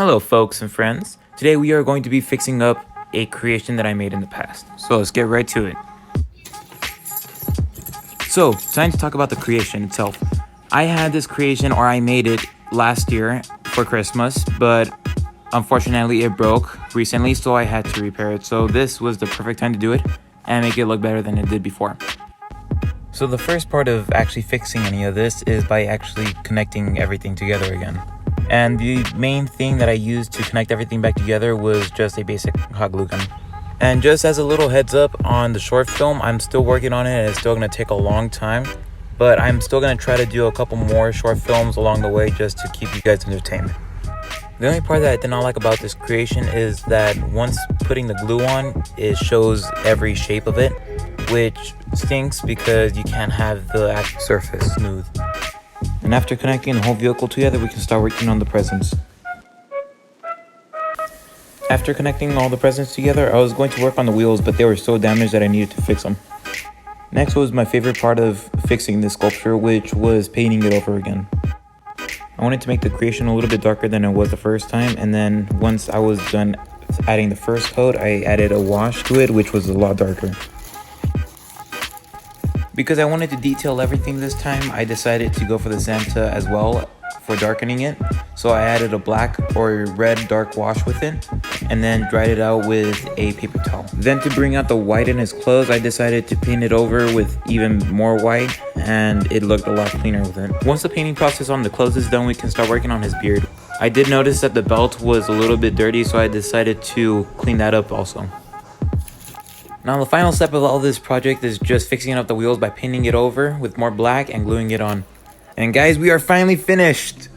Hello folks and friends. Today we are going to be fixing up a creation that I made in the past. So let's get right to it. So, time to talk about the creation itself. I had this creation, or I made it last year for Christmas, but unfortunately it broke recently, so I had to repair it. So this was the perfect time to do it and make it look better than it did before. So the first part of actually fixing any of this is by actually connecting everything together again. And the main thing that I used to connect everything back together was just a basic hot glue gun. And just as a little heads up on the short film, I'm still working on it and it's still going to take a long time. But I'm still going to try to do a couple more short films along the way just to keep you guys entertained. The only part that I did not like about this creation is that once putting the glue on, it shows every shape of it, which stinks because you can't have the actual surface smooth. And after connecting the whole vehicle together, we can start working on the presents. After connecting all the presents together, I was going to work on the wheels, but they were so damaged that I needed to fix them. Next was my favorite part of fixing this sculpture, which was painting it over again. I wanted to make the creation a little bit darker than it was the first time, and then once I was done adding the first coat, I added a wash to it, which was a lot darker. Because I wanted to detail everything this time, I decided to go for the Santa as well for darkening it. So I added a black or red dark wash with it and then dried it out with a paper towel. Then to bring out the white in his clothes, I decided to paint it over with even more white, and it looked a lot cleaner with it. Once the painting process on the clothes is done, we can start working on his beard. I did notice that the belt was a little bit dirty, so I decided to clean that up also. Now the final step of all this project is just fixing up the wheels by painting it over with more black and gluing it on. And guys, we are finally finished!